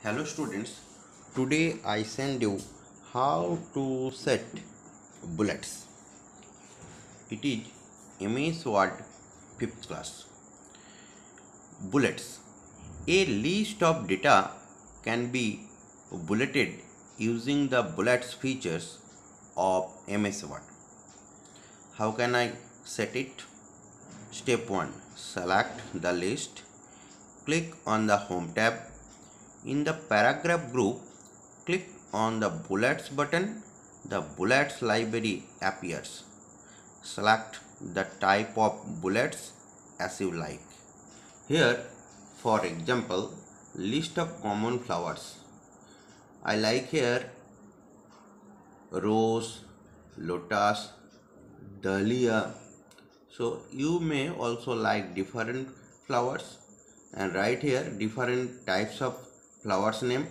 Hello students, today I send you how to set bullets. It is MS Word 5th class. Bullets. A list of data can be bulleted using the bullets features of MS Word. How can I set it? Step 1. Select the list. Click on the Home tab. In the paragraph group, click on the bullets button. The bullets library appears. Select the type of bullets as you like. Here, for example, list of common flowers. I like here rose, lotus, dahlia. So you may also like different flowers and write here different types of flowers name,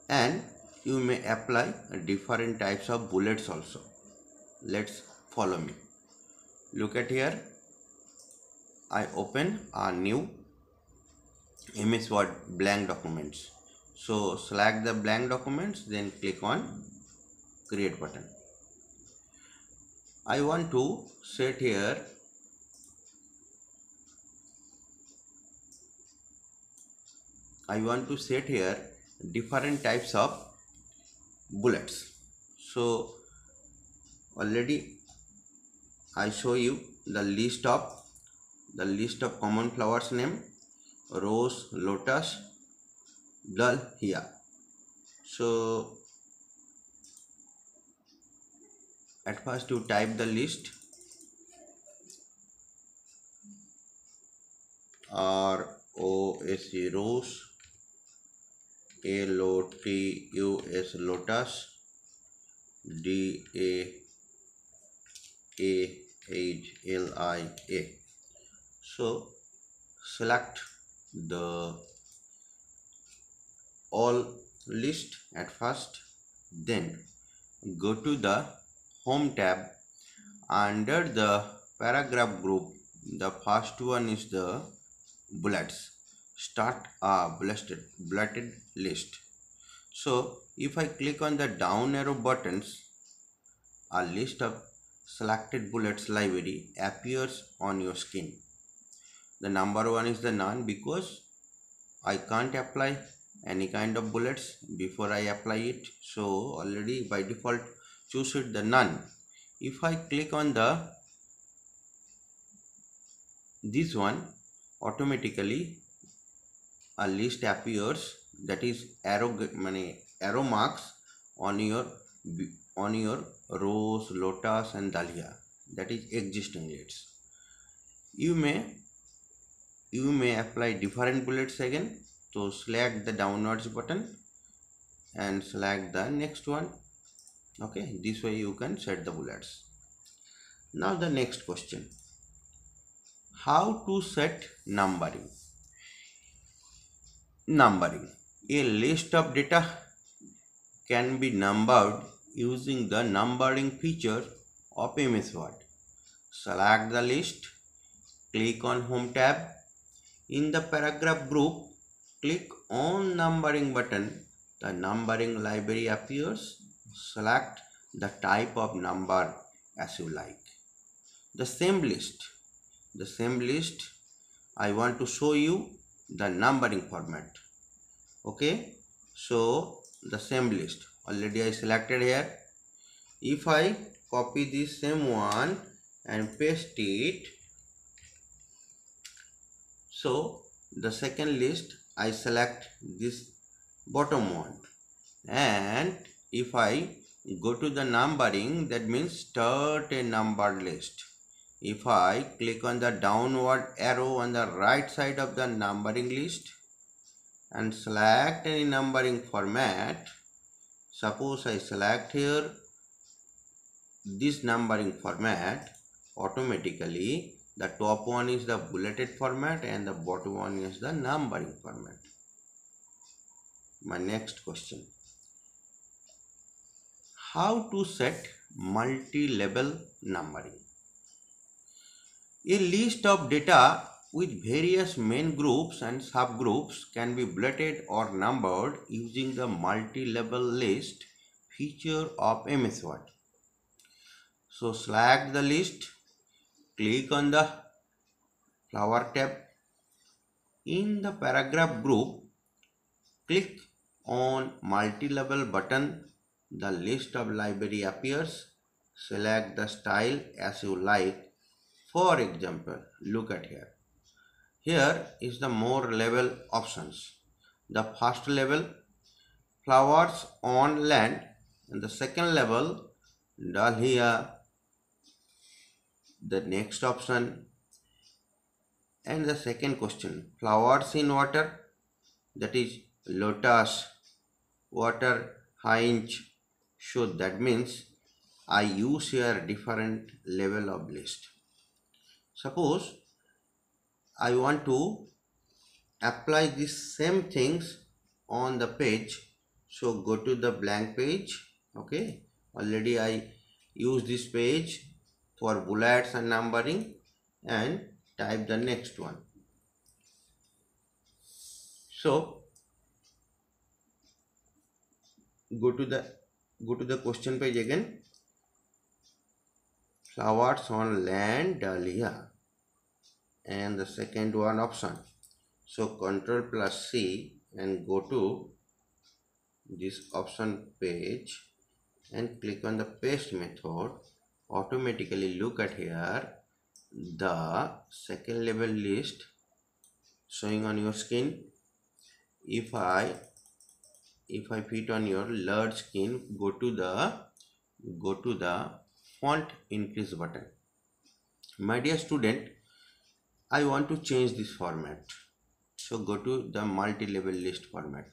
and you may apply different types of bullets also. Let's follow me. Look at here. I open a new MS Word blank documents. So select the blank documents, then click on create button. I want to set here different types of bullets. So already I show you the list of common flowers name: rose, lotus, dahlia. So at first you type the list, ROSE rose, LOTUS lotus, DAAHLIA. So select the all list at first, then go to the Home tab. Under the paragraph group, the first one is the bullets. Start a bulleted list. So if I click on the down arrow buttons, a list of selected bullets library appears on your screen. The number one is the none because I can't apply any kind of bullets before I apply it. So already by default choose it the none. If I click on this one, automatically a list appears, that is arrow marks on your rose, lotus and dahlia, that is existing lists. You may apply different bullets again. So select the downwards button and select the next one. Okay, this way you can set the bullets. Now the next question, how to set numbering. A list of data can be numbered using the numbering feature of MS Word. Select the list, click on Home tab. In the paragraph group, click on numbering button. The numbering library appears. Select the type of number as you like. The same list, I want to show you the numbering format. Okay, so the same list already I selected here. If I copy this same one and paste it, so the second list I select this bottom one, and if I go to the numbering, that means start a numbered list. If I click on the downward arrow on the right side of the numbering list and select any numbering format, suppose I select here this numbering format, automatically the top one is the bulleted format and the bottom one is the numbering format. My next question, how to set multi-level numbering. A list of data with various main groups and subgroups can be bulleted or numbered using the multi-level list feature of MS Word. So select the list, click on the flower tab. In the paragraph group, click on multi-level button. The list of library appears. Select the style as you like. For example, look at here. Here is the more level options. The first level, flowers on land, and the second level, dahlia. The next option, and the second question, flowers in water, that is lotus, water, hinge. So that means I use here different level of list. Suppose I want to apply these same things on the page, so go to the blank page. Okay, already I use this page for bullets and numbering, and type the next one. So go to the question page again. Flowers on land, dahlia, and the second one option. So Control plus C and go to this option page and click on the paste method. Automatically look at here, the second level list showing on your screen. If I fit on your large screen, go to the font increase button. My dear student, I want to change this format, so go to the multi-level list format,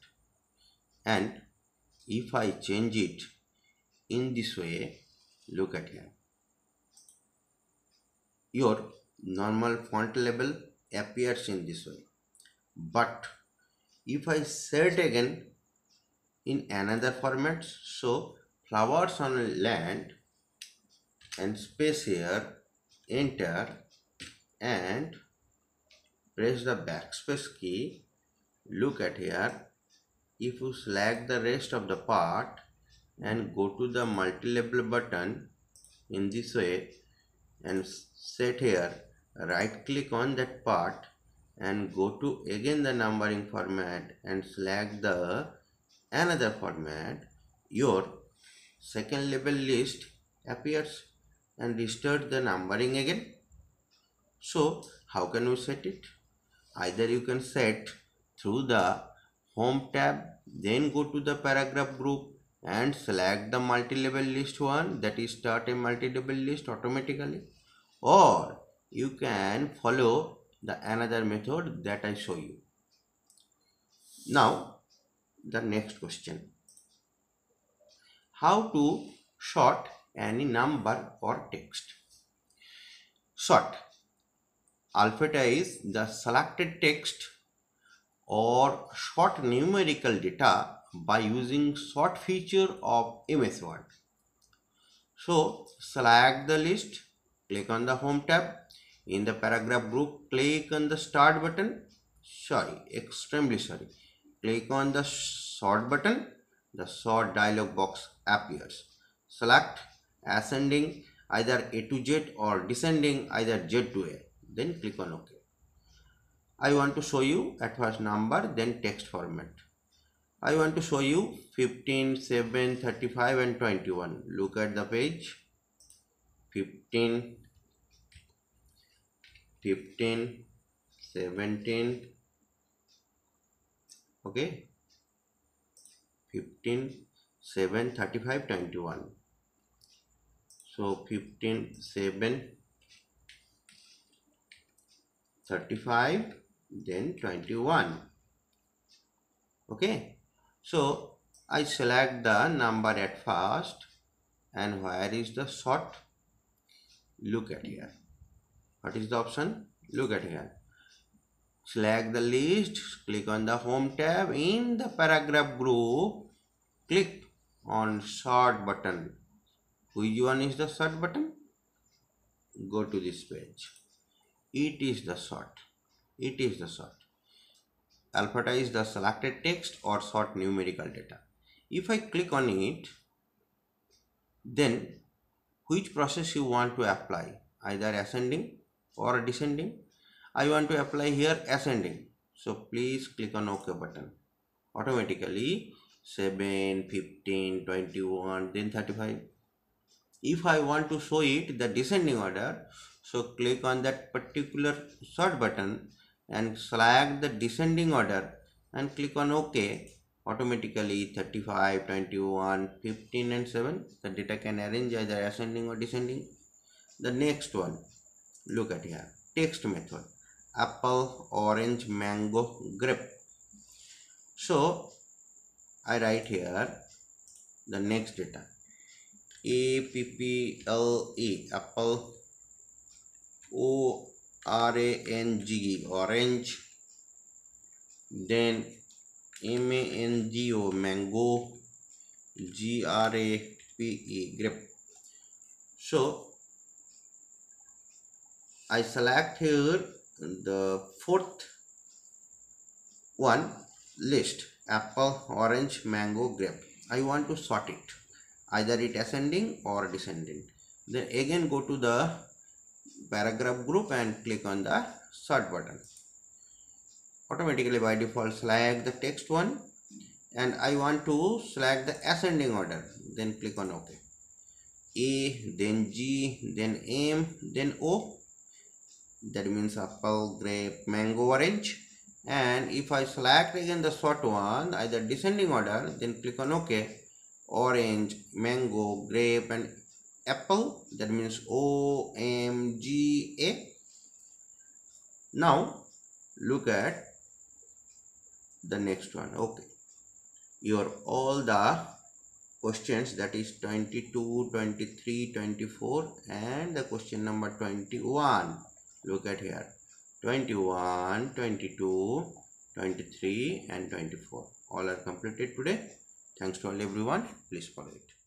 and if I change it in this way, look at here, your normal font level appears in this way. But if I set again in another format, so flowers on land and space here, enter, and press the backspace key. Look at here, if you select the rest of the part and go to the multi-level button in this way and set here, right click on that part and go to again the numbering format and select the another format, your second level list appears and restart the numbering again. So how can we set it? Either you can set through the home tab, then go to the paragraph group and select the multi-level list one, that is start a multi-level list automatically, or you can follow the another method that I show you. Now the next question, how to sort any number or text. Sort, alphabetize the selected text or sort numerical data by using sort feature of MS Word. So select the list, click on the home tab. In the paragraph group, click on the start button. Extremely sorry. Click on the sort button. The sort dialog box appears. Select ascending either A to Z or descending either Z to A. Then click on OK. I want to show you at first number, then text format. I want to show you 15, 7, 35 and 21. Look at the page. 15, 17, okay, 15, 7, 35, 21. So 15, 7, 35, then 21. Okay, so I select the number at first, and where is the sort? Look at here. What is the option? Look at here. Select the list, click on the home tab. In the paragraph group, click on sort button. Which one is the sort button? Go to this page. It is the sort. it is the sort. Alphabetize is the selected text or sort numerical data. If I click on it, then which process you want to apply, either ascending or descending. I want to apply here ascending, so please click on OK button. Automatically 7, 15, 21, then 35. If I want to show it the descending order, so click on that particular sort button and select the descending order and click on OK. Automatically 35, 21, 15 and 7, the data can arrange either ascending or descending. The next one, look at here, text method, apple, orange, mango, grape. So I write here the next data, APPLE, apple, ORANGE, orange, then MANGO, mango, GRAPE, grape. So I select here the fourth one, list, apple, orange, mango, grape. I want to sort it, either it ascending or descending. Then again go to the paragraph group and click on the sort button. Automatically by default select the text one, and I want to select the ascending order, then click on OK. A, then G, then M, then O, that means apple, grape, mango, orange. And if I select again the sort one, either descending order, then click on OK. Orange, mango, grape and apple, that means OMGA. Now look at the next one. Okay, your all the questions, that is 22, 23, 24 and the question number 21. Look at here, 21, 22, 23 and 24 all are completed today. Thanks to all everyone. Please follow it.